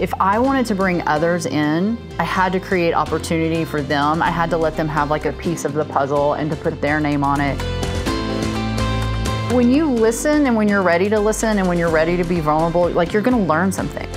If I wanted to bring others in, I had to create opportunity for them. I had to let them have like a piece of the puzzle and to put their name on it. When you listen and when you're ready to listen and when you're ready to be vulnerable, like you're gonna learn something.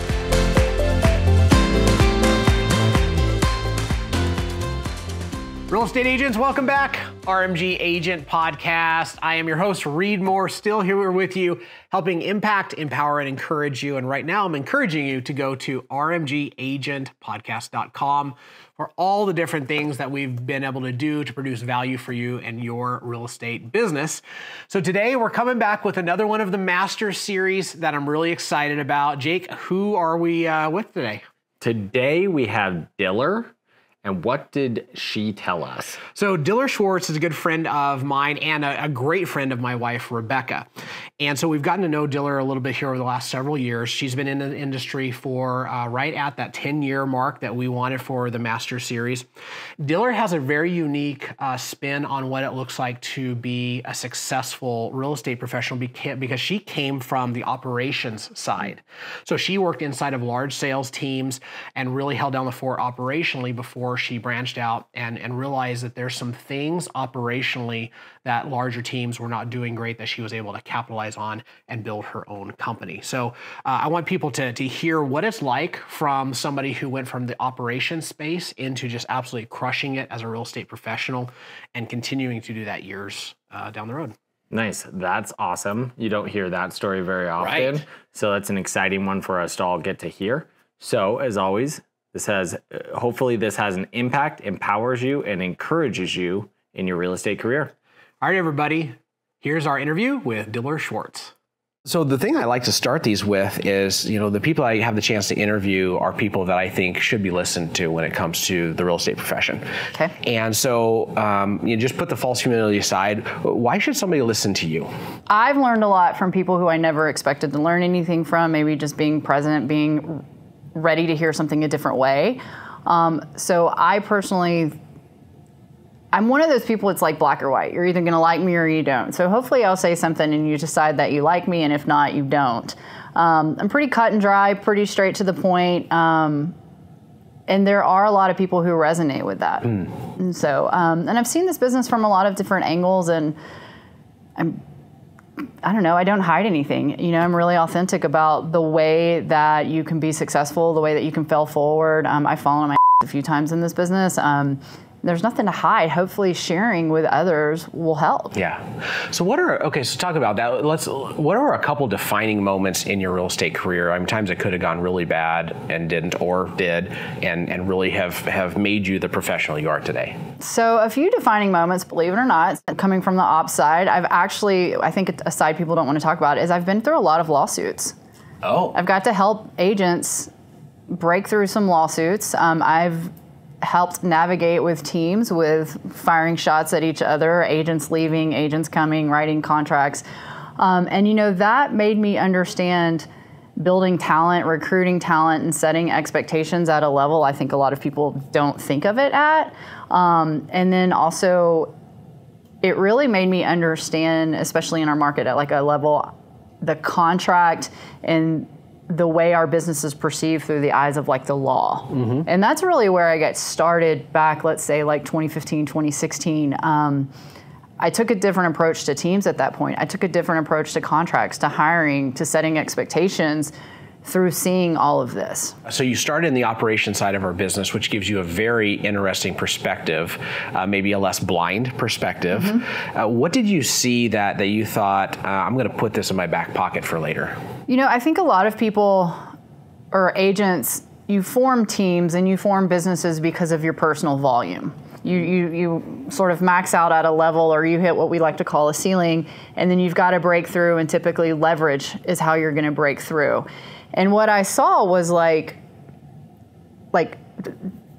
Real estate agents, welcome back. RMG Agent Podcast. I am your host, Reed Moore, still here with you, helping impact, empower, and encourage you. And right now I'm encouraging you to go to rmgagentpodcast.com for all the different things that we've been able to do to produce value for you and your real estate business. So today we're coming back with another one of the Master Series that I'm really excited about. Jake, who are we with today? Today we have Dillar. And what did she tell us? So Dillar Schwartz is a good friend of mine and a great friend of my wife, Rebecca. And so we've gotten to know Dillar a little bit here over the last several years. She's been in the industry for right at that 10-year mark that we wanted for the Master Series. Dillar has a very unique spin on what it looks like to be a successful real estate professional because she came from the operations side. So she worked inside of large sales teams and really held down the fort operationally before she branched out and realized that there's some things operationally that larger teams were not doing great that she was able to capitalize on and build her own company. So I want people to hear what it's like from somebody who went from the operations space into just absolutely crushing it as a real estate professional and continuing to do that years down the road. Nice. That's awesome. You don't hear that story very often. Right. So that's an exciting one for us to all get to hear. So as always, hopefully this has an impact, empowers you, and encourages you in your real estate career. All right, everybody, here's our interview with Dillar Schwartz. So the thing I like to start these with is, the people I have the chance to interview are people that I think should be listened to when it comes to the real estate profession. Okay. And so you just put the false humility aside. Why should somebody listen to you? I've learned a lot from people who I never expected to learn anything from, maybe just being present, being ready to hear something a different way. So I personally, I'm one of those people, it's like black or white. You're either gonna like me or you don't. So hopefully I'll say something and you decide that you like me, and if not, you don't. I'm pretty cut and dry, pretty straight to the point. And there are a lot of people who resonate with that. And so, and I've seen this business from a lot of different angles, and I don't know, I don't hide anything. I'm really authentic about the way that you can be successful, the way that you can fail forward. I've fallen on my a few times in this business. There's nothing to hide. Hopefully sharing with others will help. Yeah. So so talk about that. What are a couple defining moments in your real estate career? Times it could have gone really bad and didn't, or did, and really have made you the professional you are today? So a few defining moments, believe it or not, coming from the ops side, I think a side people don't want to talk about is I've been through a lot of lawsuits. Oh. I've got to help agents break through some lawsuits. I've helped navigate with teams with firing shots at each other, agents leaving, agents coming, writing contracts. And that made me understand building talent, recruiting talent, and setting expectations at a level I think a lot of people don't think of it at. And then also, it really made me understand, especially in our market at like a level, the contract and the way our business is perceived through the eyes of like the law. Mm-hmm. And that's really where I got started back, let's say like 2015, 2016. I took a different approach to teams at that point. I took a different approach to contracts, to hiring, to setting expectations through seeing all of this. So you started in the operations side of our business, which gives you a very interesting perspective, maybe a less blind perspective. Mm-hmm. What did you see that you thought, I'm going to put this in my back pocket for later? I think a lot of people or agents, you form teams and you form businesses because of your personal volume. You sort of max out at a level, or you hit what we like to call a ceiling, and then you've got to break through, and typically leverage is how you're going to break through. And what I saw was like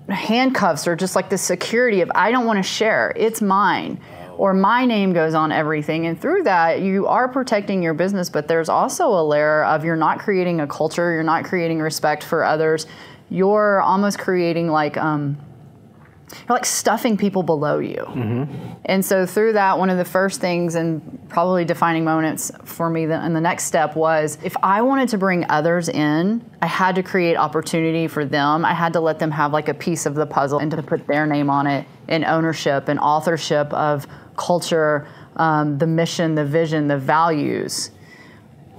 handcuffs, or just like the security of, I don't want to share, it's mine, or my name goes on everything. And through that, you are protecting your business, but there's also a layer of you're not creating a culture, you're not creating respect for others, you're almost creating like you're like stuffing people below you. And so through that, one of the first things and probably defining moments for me and the next step was, if I wanted to bring others in, I had to create opportunity for them. I had to let them have like a piece of the puzzle and to put their name on it, and ownership and authorship of culture, the mission, the vision, the values.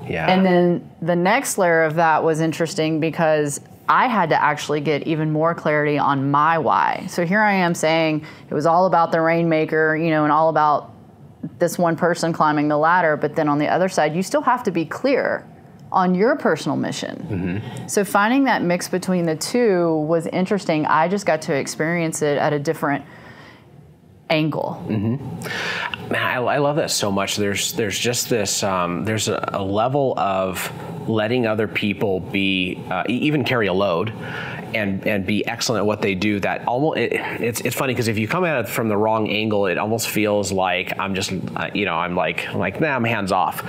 Yeah. And then the next layer of that was interesting because I had to actually get even more clarity on my why. So here I am saying it was all about the rainmaker, you know, and all about this one person climbing the ladder. But then on the other side, you still have to be clear on your personal mission. So finding that mix between the two was interesting. I just got to experience it at a different angle. Man, I love that so much. There's just this, there's a level of letting other people be, even carry a load and be excellent at what they do, that almost, it's funny because if you come at it from the wrong angle, it almost feels like I'm just, I'm like, nah, I'm hands off.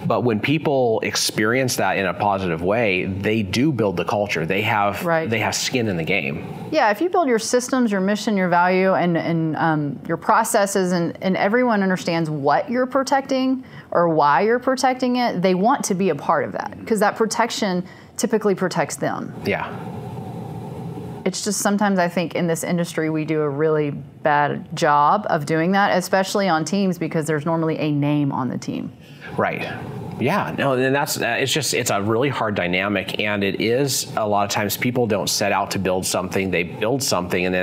But when people experience that in a positive way, they do build the culture. They have skin in the game. Yeah, if you build your systems, your mission, your value, and your processes, and everyone understands what you're protecting or why you're protecting it, they want to be a part of that because that protection typically protects them. Yeah. It's just sometimes I think in this industry we do a really bad job of doing that, especially on teams, because there's normally a name on the team. Right. Yeah, no, and that's, it's a really hard dynamic, and it is, a lot of times people don't set out to build something, they build something, and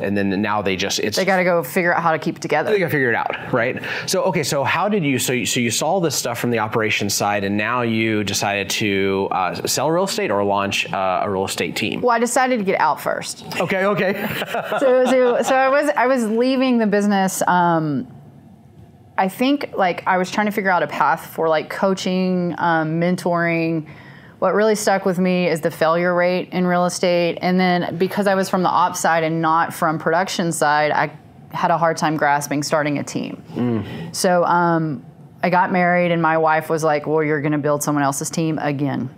then now they got to go figure out how to keep it together. They got to figure it out, right? So, okay, so how did you, so you saw all this stuff from the operations side, and now you decided to sell real estate or launch a real estate team? Well, I decided to get out first. Okay. So I was leaving the business. I think like I was trying to figure out a path for like coaching, mentoring. What really stuck with me is the failure rate in real estate. And then because I was from the ops side and not from production side, I had a hard time grasping starting a team. So I got married and my wife was like, well, you're going to build someone else's team again.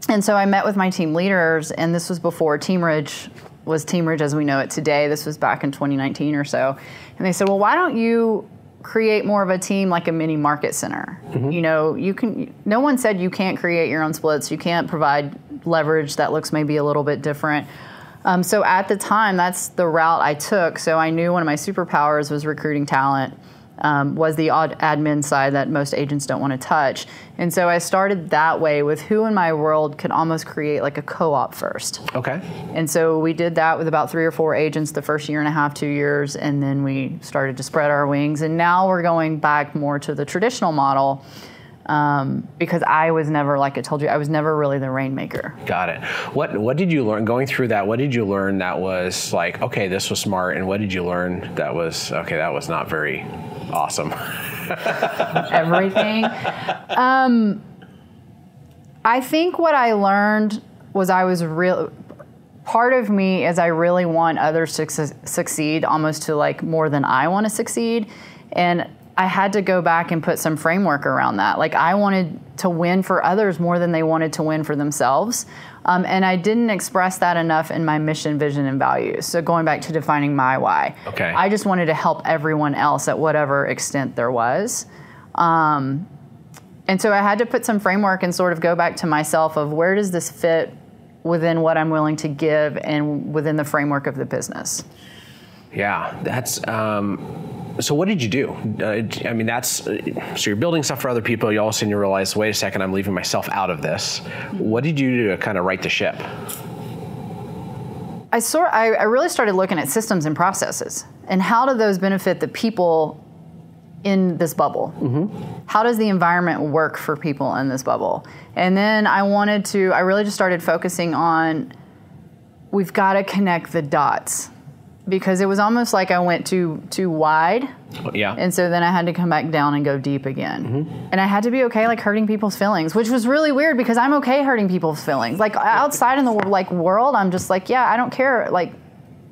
And so I met with my team leaders, and this was before Team Ridge was Team Ridge as we know it today. This was back in 2019 or so. And they said, well, why don't you create more of a team like a mini market center? You know, no one said you can't create your own splits. You can't provide leverage that looks maybe a little bit different. So at the time, that's the route I took. So I knew one of my superpowers was recruiting talent, was the odd admin side that most agents don't want to touch. And so I started that way with who in my world could almost create like a co-op first. Okay. And so we did that with about 3 or 4 agents the first year and a half, 2 years, and then we started to spread our wings. And now we're going back more to the traditional model because I was never, like I told you, I was never really the rainmaker. Got it. What did you learn going through that? What did you learn that was like, okay, this was smart, and what did you learn that was, okay, that was not very awesome? Everything. I think what I learned was part of me is I really want others to succeed, almost to like more than I want to succeed. And I had to go back and put some framework around that. Like I wanted to win for others more than they wanted to win for themselves. And I didn't express that enough in my mission, vision, and values. So going back to defining my why. Okay. I just wanted to help everyone else at whatever extent there was. And so I had to put some framework and sort of go back to myself of where does this fit within what I'm willing to give and within the framework of the business. Yeah, that's, so what did you do? I mean, so you're building stuff for other people. You all of a sudden you realize, wait a second, I'm leaving myself out of this. What did you do to kind of right the ship? I really started looking at systems and processes and how do those benefit the people in this bubble? How does the environment work for people in this bubble? And then I really just started focusing on, we've got to connect the dots. Because it was almost like I went too wide. Yeah. And so then I had to come back down and go deep again. And I had to be okay like hurting people's feelings, which was really weird because I'm okay hurting people's feelings. Like outside in the world, I'm just like, yeah, I don't care, like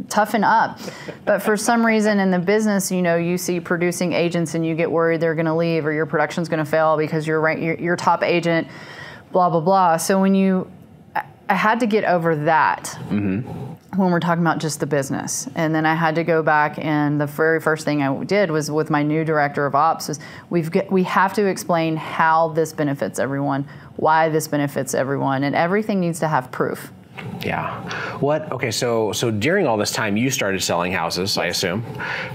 toughen up. But for some reason in the business, you know, you see producing agents and you get worried they're going to leave or your production's going to fail because you're top agent, blah, blah, blah. So I had to get over that. when we're talking about just the business. And then I had to go back, and the very first thing I did was with my new director of ops was we have to explain how this benefits everyone, why this benefits everyone, and everything needs to have proof. Yeah. Okay, so during all this time, you started selling houses, I assume.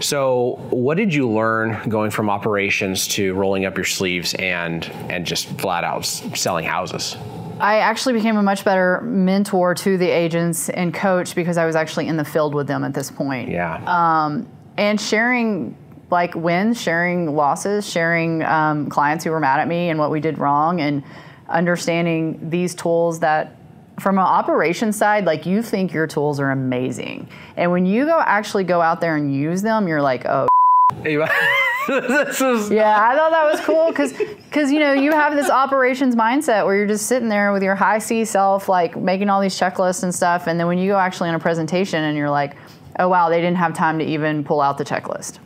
So what did you learn going from operations to rolling up your sleeves and just flat out selling houses? I actually became a much better mentor to the agents and coach because I was actually in the field with them at this point. Yeah. And sharing like wins, sharing losses, sharing clients who were mad at me and what we did wrong, and understanding these tools that from an operations side, like you think your tools are amazing. And when you actually go out there and use them, you're like, oh, yeah, I thought that was cool because you have this operations mindset where you're just sitting there with your high C self, like making all these checklists and stuff. And then when you go actually on a presentation and you're like, oh, wow, they didn't have time to even pull out the checklist.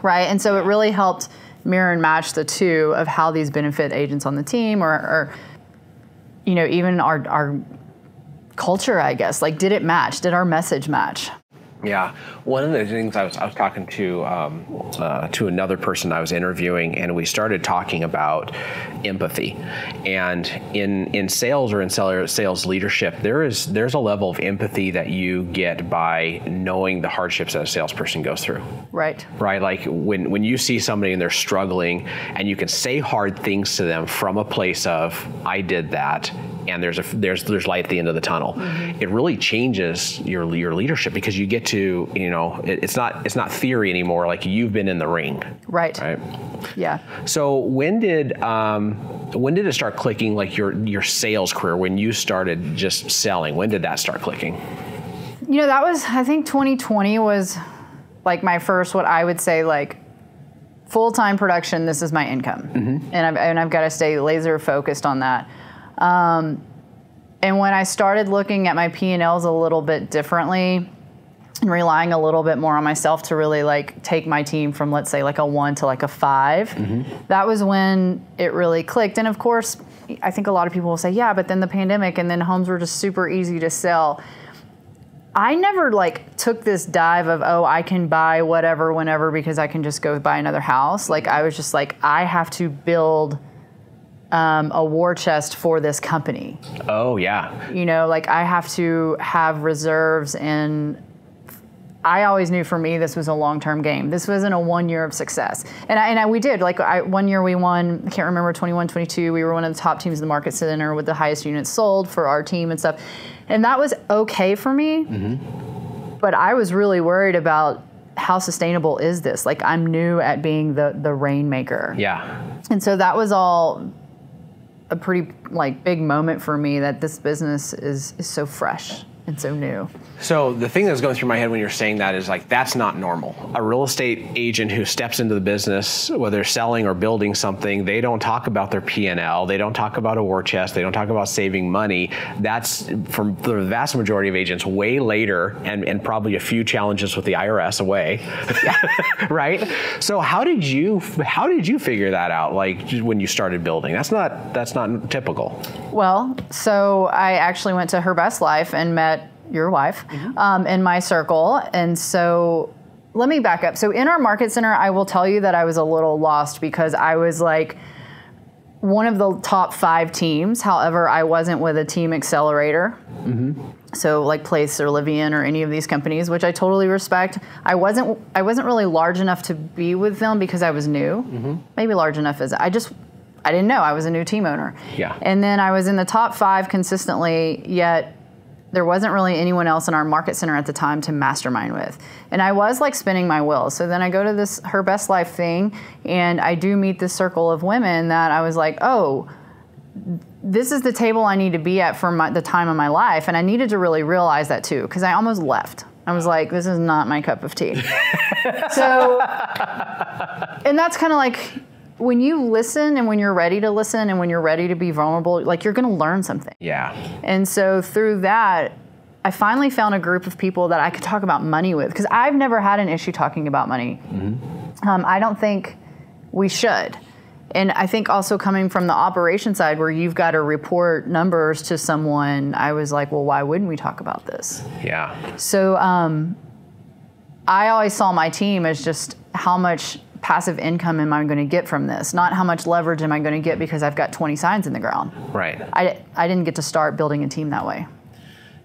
Right. And so it really helped mirror and match the two of how these benefit agents on the team or even our culture, I guess. Like, did it match? Did our message match? Yeah, one of the things I was talking to another person I was interviewing, and we started talking about empathy. And in sales or in sales leadership, there's a level of empathy that you get by knowing the hardships that a salesperson goes through. Right. Right. Like when you see somebody and they're struggling, and you can say hard things to them from a place of I did that, and there's light at the end of the tunnel. Mm-hmm. It really changes your leadership because you get to, it's not theory anymore. Like you've been in the ring. Right. Yeah. So when did it start clicking, like your sales career, when you started just selling? When did that start clicking? That was, I think 2020 was like my first, what I would say, like full-time production. This is my income. Mm-hmm. And I've got to stay laser focused on that. And when I started looking at my P&Ls a little bit differently and relying a little bit more on myself to really like take my team from, let's say, like a 1 to like a 5, mm-hmm. that was when it really clicked. And of course, I think a lot of people will say, yeah, but then the pandemic and then homes were just super easy to sell. I never like took this dive of, oh, I can buy whatever, whenever, because I can just go buy another house. Like I was just like, I have to build a war chest for this company. Oh, yeah. Like I have to have reserves, and I always knew for me this was a long-term game. This wasn't a 1 year of success. And we did. Like 1 year we won, I can't remember, 21, 22. We were one of the top teams in the market center with the highest units sold for our team and stuff. And that was okay for me. Mm-hmm. But I was really worried about how sustainable is this? Like I'm new at being the rainmaker. Yeah. And so that was all a pretty like big moment for me, that this business is so fresh and so new. So the thing that's going through my head when you're saying that is like, that's not normal. A real estate agent who steps into the business, whether they're selling or building something, they don't talk about their P&L. They don't talk about a war chest. They don't talk about saving money. That's, from the vast majority of agents, way later, and probably a few challenges with the IRS away. Right? So how did you figure that out? Like when you started building? That's not typical. Well, so I actually went to Her Best Life and met your wife, mm-hmm. In my circle. And so let me back up. So in our market center, I will tell you that I was a little lost because I was like one of the top 5 teams. However, I wasn't with a team accelerator. Mm-hmm. So like Place or Livian or any of these companies, which I totally respect. I wasn't really large enough to be with them because I was new. Mm-hmm. Maybe large enough as I didn't know. I was a new team owner. Yeah. And then I was in the top 5 consistently, yet there wasn't really anyone else in our market center at the time to mastermind with. And I was like spinning my wheels. So then I go to this Her Best Life thing, and I do meet this circle of women that I was like, oh, this is the table I need to be at for the time of my life. And I needed to really realize that too, because I almost left. I was like, this is not my cup of tea. So, and that's kind of like, when you listen and when you're ready to listen and when you're ready to be vulnerable, like you're going to learn something. Yeah. And so through that, I finally found a group of people that I could talk about money with, because I've never had an issue talking about money. Mm-hmm. I don't think we should. And I think also coming from the operation side where you've got to report numbers to someone, I was like, well, why wouldn't we talk about this? Yeah. So I always saw my team as just how much passive income am I going to get from this, not how much leverage am I going to get because I've got 20 signs in the ground. Right. I didn't get to start building a team that way.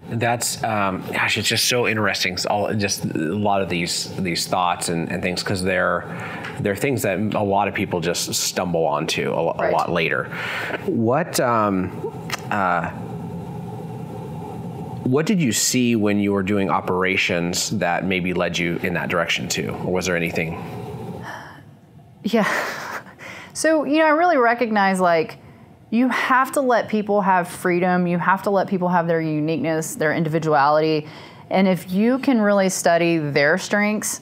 That's gosh, it's just so interesting. Just a lot of these thoughts and things, because they're things that a lot of people just stumble onto a lot later. What did you see when you were doing operations that maybe led you in that direction too, or was there anything? Yeah. So I really recognize you have to let people have freedom. You have to let people have their uniqueness, their individuality. And if you can really study their strengths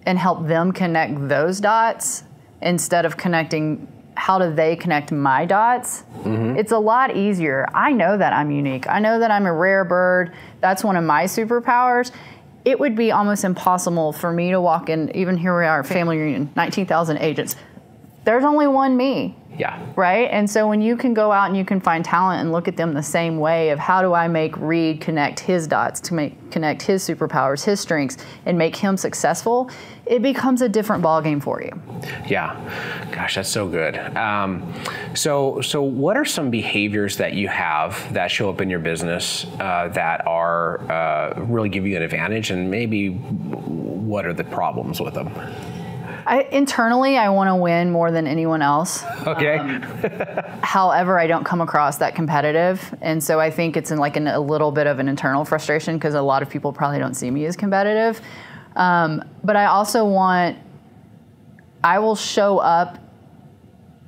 and help them connect those dots instead of connecting how do they connect my dots, it's a lot easier. I know that I'm unique. I know that I'm a rare bird. That's one of my superpowers. It would be almost impossible for me to walk in, even here we are, family reunion, 19,000 agents. There's only one me. Yeah. Right? And so when you can go out and you can find talent and look at them the same way of how do I make Reed connect his dots to connect his superpowers, his strengths, and make him successful, it becomes a different ballgame for you. Yeah. Gosh, that's so good. So what are some behaviors that you have that show up in your business that are really give you an advantage, and maybe what are the problems with them? Internally, I want to win more than anyone else. Okay. However, I don't come across that competitive. And so I think it's in a little bit of an internal frustration because a lot of people probably don't see me as competitive. But I also I will show up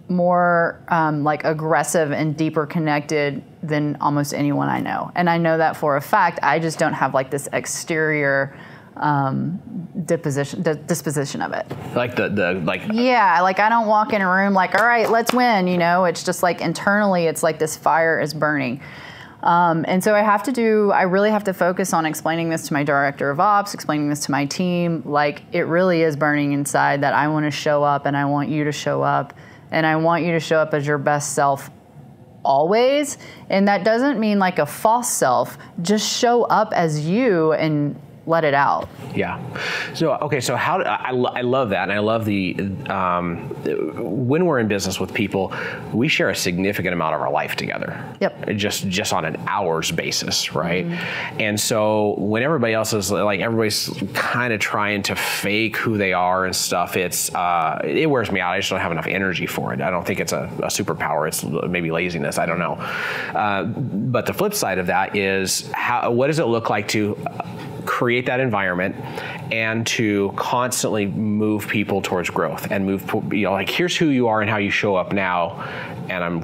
more aggressive and deeper connected than almost anyone I know. And I know that for a fact. I just don't have this exterior disposition of it. Yeah, I don't walk in a room all right, let's win, it's just internally it's this fire is burning. And so I really have to focus on explaining this to my director of ops, explaining this to my team, it really is burning inside that I want to show up and I want you to show up and I want you to show up as your best self always. And that doesn't mean a false self, just show up as you and let it out. Yeah. So how I love that, and I love when we're in business with people, we share a significant amount of our life together. Yep. Just on an hours basis, right? Mm-hmm. And so when everybody else is everybody's kind of trying to fake who they are and stuff, it wears me out. I just don't have enough energy for it. I don't think it's a superpower. It's maybe laziness. I don't know. But the flip side of that is what does it look like to create that environment and to constantly move people towards growth and move, here's who you are and how you show up now, and I'm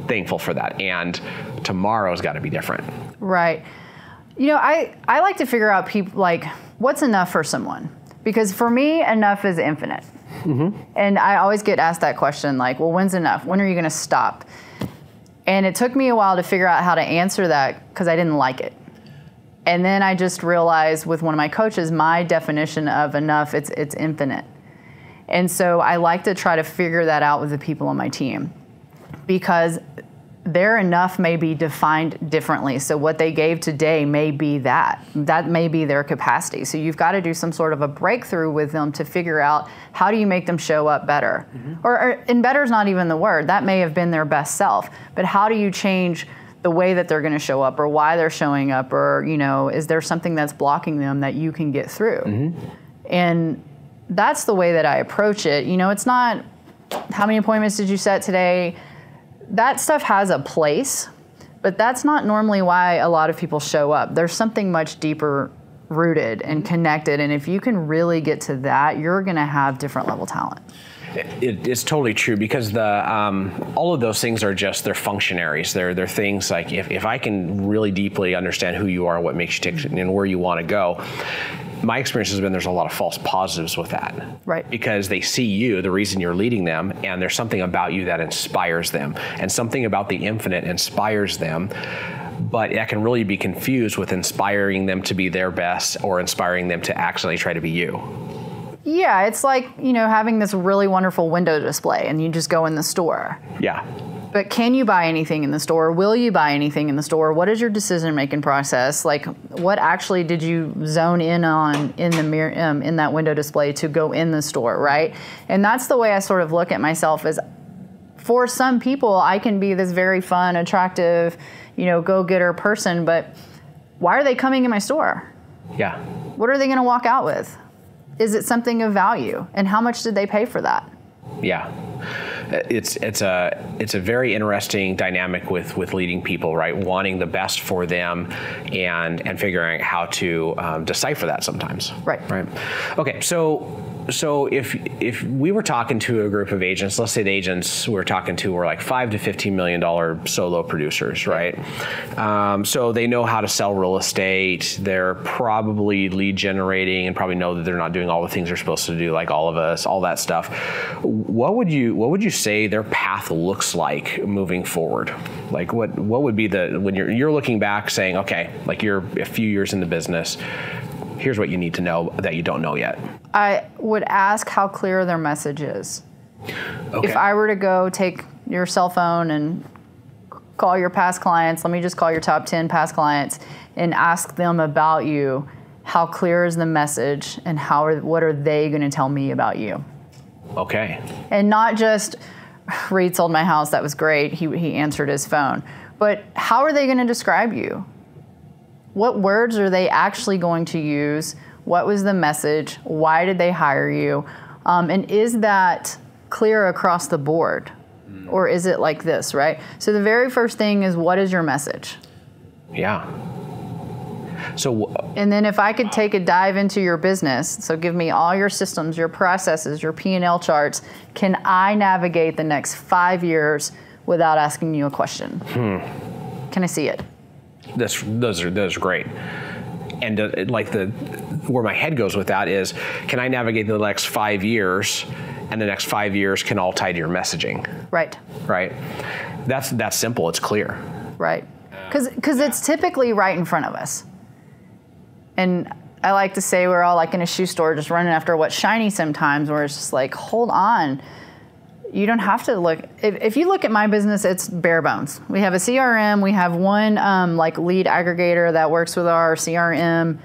thankful for that. And tomorrow's got to be different. Right. I like to figure out people what's enough for someone, because for me, enough is infinite. Mm-hmm. And I always get asked that question, well, when's enough? When are you going to stop? And it took me a while to figure out how to answer that because I didn't like it. And then I just realized with one of my coaches, my definition of enough, it's infinite. And so I like to try to figure that out with the people on my team, because their enough may be defined differently. So what they gave today may be that may be their capacity. So you've got to do some sort of a breakthrough with them to figure out how do you make them show up better? Mm-hmm. And better is not even the word. That may have been their best self. But how do you change the way that they're going to show up, or why they're showing up, or, is there something that's blocking them that you can get through? Mm-hmm. And that's the way that I approach it. It's not how many appointments did you set today? That stuff has a place, but that's not normally why a lot of people show up. There's something much deeper rooted and connected. And if you can really get to that, you're going to have different level talent. It's totally true, because all of those things are they're functionaries. They're things like if I can really deeply understand who you are, what makes you tick, and where you want to go. My experience has been there's a lot of false positives with that. Right. Because they see you, the reason you're leading them, and there's something about you that inspires them, and something about the infinite inspires them. But that can really be confused with inspiring them to be their best or inspiring them to accidentally try to be you. Yeah, it's like, having this really wonderful window display and you just go in the store. Yeah. But can you buy anything in the store? Will you buy anything in the store? What is your decision-making process? Like, what actually did you zone in on in the mirror, in that window display to go in the store, right? And that's the way I sort of look at myself as, for some people, I can be this very fun, attractive, go-getter person, but why are they coming in my store? Yeah. What are they going to walk out with? Is it something of value? And how much did they pay for that? Yeah. It's a very interesting dynamic with leading people, right? Wanting the best for them and figuring out how to decipher that sometimes. Right. Okay. So if we were talking to a group of agents, let's say the agents we're talking to were like $5 to $15 million solo producers, right? So they know how to sell real estate. They're probably lead generating and probably know that they're not doing all the things they're supposed to do, like all of us, all that stuff. What would you say their path looks like moving forward? Like what would be when you're looking back saying, okay, like you're a few years in the business, here's what you need to know that you don't know yet. I would ask how clear their message is. Okay. If I were to go take your cell phone and call your past clients, let me just call your top 10 past clients and ask them about you, how clear is the message and what are they going to tell me about you? Okay. And not just, Reed sold my house, that was great, he answered his phone. But how are they going to describe you? What words are they actually going to use? What was the message? Why did they hire you? And is that clear across the board? Or is it like this, right? So the very first thing is, what is your message? Yeah. So. And then if I could take a dive into your business, so give me all your systems, your processes, your P&L charts, can I navigate the next 5 years without asking you a question? Can I see it? Those are great. And where my head goes with that is, can I navigate the next 5 years, and the next 5 years can all tie to your messaging? Right. Right. That's simple. It's clear. Right. Because it's typically right in front of us. And I like to say we're all like in a shoe store just running after what's shiny sometimes, where it's just like, hold on. You don't have to look. If you look at my business, it's bare bones. We have a CRM. We have one lead aggregator that works with our CRM.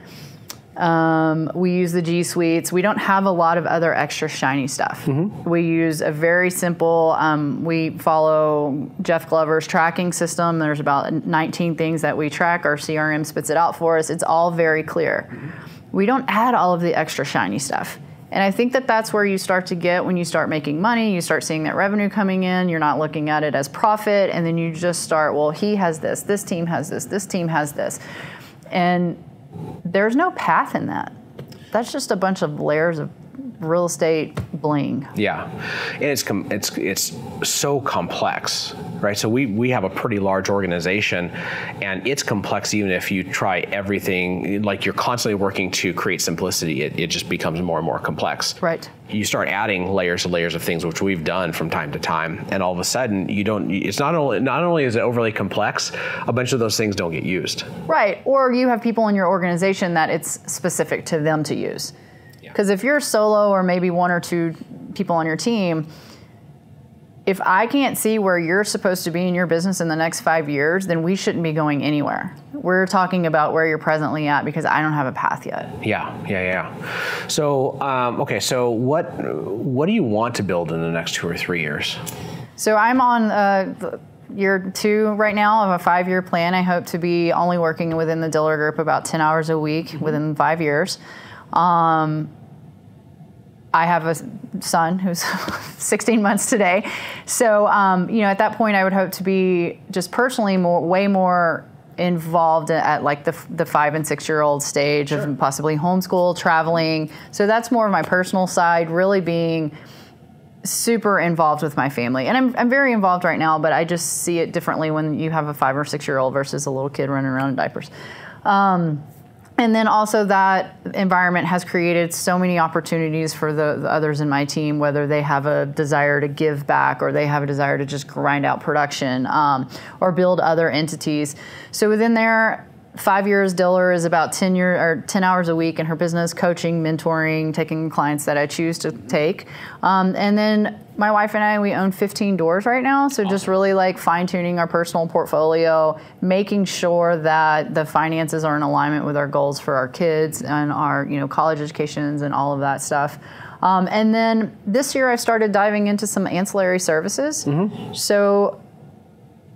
We use the G Suites. We don't have a lot of other extra shiny stuff. Mm-hmm. We use a very simple, we follow Jeff Glover's tracking system. There's about 19 things that we track. Our CRM spits it out for us. It's all very clear. Mm-hmm. We don't add all of the extra shiny stuff. And I think that that's where you start to get when you start making money, you start seeing that revenue coming in, you're not looking at it as profit, and then you just start, well, he has this team has this team has this. And there's no path in that. That's just a bunch of layers of real estate bling. Yeah, and it's so complex, right? So we have a pretty large organization, and it's complex even if you try everything. Like, you're constantly working to create simplicity. It just becomes more and more complex. Right. You start adding layers and layers of things, which we've done from time to time, and all of a sudden you don't. It's not only is it overly complex, a bunch of those things don't get used. Right, or you have people in your organization that it's specific to them to use. Because if you're solo or maybe one or two people on your team, if I can't see where you're supposed to be in your business in the next 5 years, then we shouldn't be going anywhere. We're talking about where you're presently at because I don't have a path yet. Yeah. So, okay, so what do you want to build in the next 2 or 3 years? So I'm on year 2 right now of a 5-year plan. I hope to be only working within the Dillar Group about 10 hours a week within 5 years. I have a son who's 16 months today. So, at that point, I would hope to be just personally way more involved at like the 5 and 6 year old stage of possibly homeschool, traveling. So that's more of my personal side, really being super involved with my family. And I'm very involved right now, but I just see it differently when you have a 5 or 6 year old versus a little kid running around in diapers. And then also that environment has created so many opportunities for the others in my team, whether they have a desire to give back or they have a desire to just grind out production or build other entities. So within there, 5 years, Dillar is about 10 hours a week in her business, coaching, mentoring, taking clients that I choose to take. And then my wife and I, we own 15 doors right now. So just really like fine tuning our personal portfolio, making sure that the finances are in alignment with our goals for our kids and our, college educations and all of that stuff. And then this year I started diving into some ancillary services. So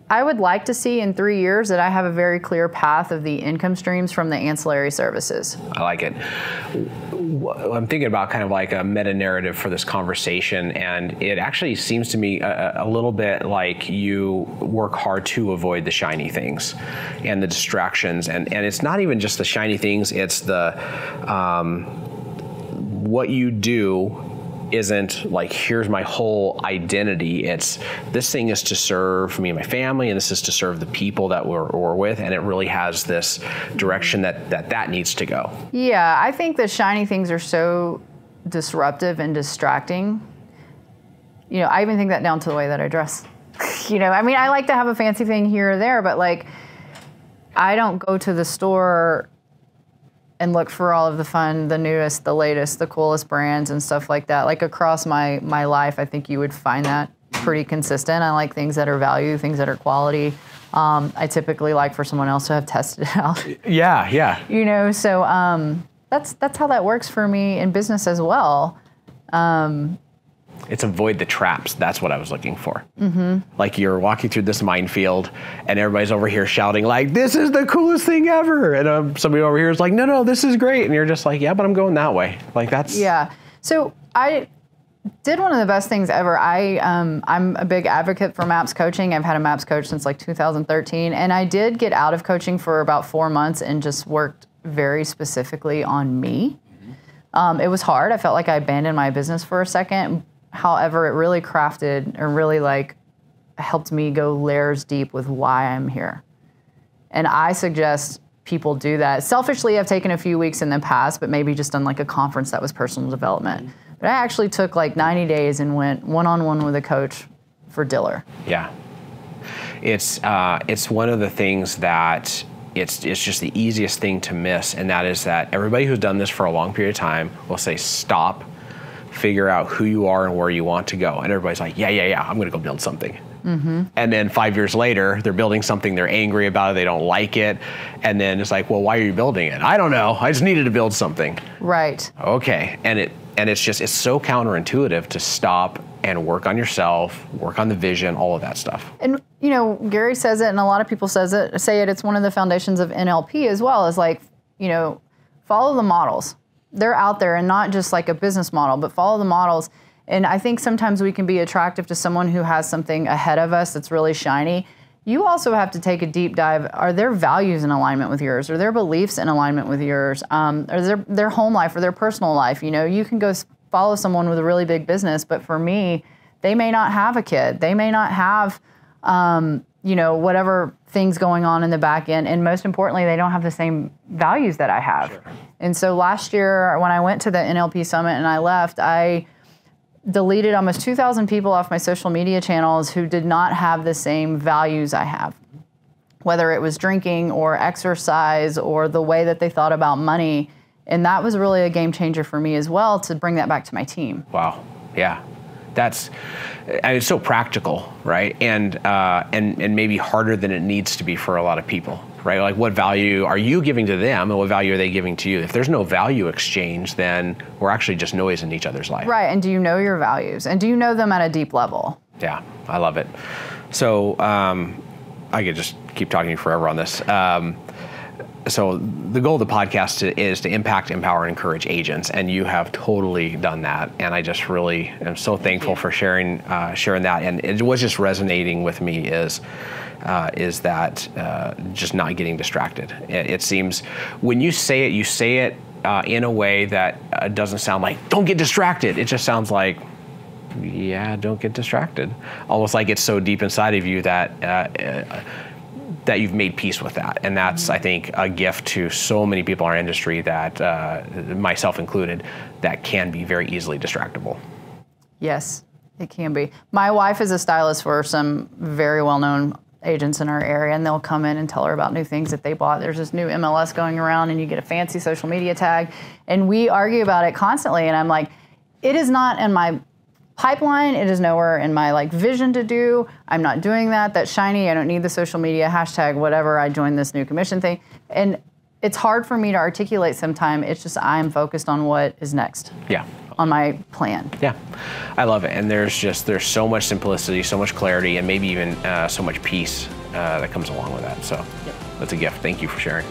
I would like to see in 3 years that I have a very clear path of the income streams from the ancillary services. I like it. I'm thinking about kind of like a meta narrative for this conversation, and it actually seems to me a little bit like you work hard to avoid the shiny things and the distractions. And it's not even just the shiny things, it's the what you do isn't like, here's my whole identity. It's, this thing is to serve me and my family, and this is to serve the people that we're with, and it really has this direction that needs to go. Yeah, I think the shiny things are so disruptive and distracting. I even think that down to the way that I dress. I like to have a fancy thing here or there, but like, I don't go to the store and look for all of the fun, the newest, the latest, the coolest brands and stuff like that. Like across my life, I think you would find that pretty consistent. I like things that are value, things that are quality. I typically like for someone else to have tested it out. Yeah. So that's how that works for me in business as well. It's avoid the traps. That's what I was looking for. Like you're walking through this minefield and everybody's over here shouting like, this is the coolest thing ever. And somebody over here is like, no, this is great. And you're just like, yeah, but I'm going that way. Like that's. Yeah. So I did one of the best things ever. I'm a big advocate for MAPS coaching. I've had a MAPS coach since like 2013. And I did get out of coaching for about 4 months and just worked very specifically on me. It was hard. I felt like I abandoned my business for a second. However, it really crafted or really helped me go layers deep with why I'm here. And I suggest people do that. Selfishly, I've taken a few weeks in the past, but maybe just done like a conference that was personal development. But I actually took like 90 days and went one-on-one with a coach for Dillar. Yeah. It's one of the things that it's just the easiest thing to miss. And that is that everybody who's done this for a long period of time will say, stop, figure out who you are and where you want to go. And everybody's like, yeah, I'm going to go build something. And then 5 years later, they're building something, they're angry about it, they don't like it. And then it's like, well, why are you building it? I don't know. I just needed to build something. Right. Okay. And it's so counterintuitive to stop and work on yourself, work on the vision, all of that stuff. And, Gary says it, and a lot of people say it, it's one of the foundations of NLP as well, is like, follow the models. They're out there, and not just like a business model, but follow the models. And I think sometimes we can be attractive to someone who has something ahead of us that's really shiny. You also have to take a deep dive. Are their values in alignment with yours? Are their beliefs in alignment with yours? Or their home life or their personal life? You can go follow someone with a really big business, but for me, they may not have a kid. They may not have, whatever things going on in the back end. And most importantly, they don't have the same values that I have. Sure. And so last year, when I went to the NLP Summit and I left, I deleted almost 2,000 people off my social media channels who did not have the same values I have. Whether it was drinking or exercise or the way that they thought about money. And that was really a game changer for me as well, to bring that back to my team. Wow. Yeah. It's so practical, right? And maybe harder than it needs to be for a lot of people, right? Like, what value are you giving to them, and what value are they giving to you? If there's no value exchange, then we're actually just noise in each other's life. Right, and do you know your values? And do you know them at a deep level? Yeah, I love it. So I could just keep talking to you forever on this. So the goal of the podcast is to impact, empower, and encourage agents, and you have totally done that. And I just really am so thankful for sharing that. And it was just resonating with me is that just not getting distracted. It seems when you say it in a way that doesn't sound like don't get distracted. It just sounds like, yeah, don't get distracted. Almost like it's so deep inside of you that you've made peace with that. And that's, I think, a gift to so many people in our industry, that myself included, that can be very easily distractible. Yes, it can be. My wife is a stylist for some very well-known agents in our area, and they'll come in and tell her about new things that they bought. There's this new MLS going around, and you get a fancy social media tag, and we argue about it constantly. And I'm like, it is not in my pipeline. It is nowhere in my like vision to do. I'm not doing that. That's shiny. I don't need the social media hashtag, whatever. I joined this new commission thing. And it's hard for me to articulate sometimes. It's just I'm focused on what is next. Yeah. On my plan. Yeah, I love it. And there's so much simplicity, so much clarity, and maybe even so much peace that comes along with that. So that's a gift. Thank you for sharing.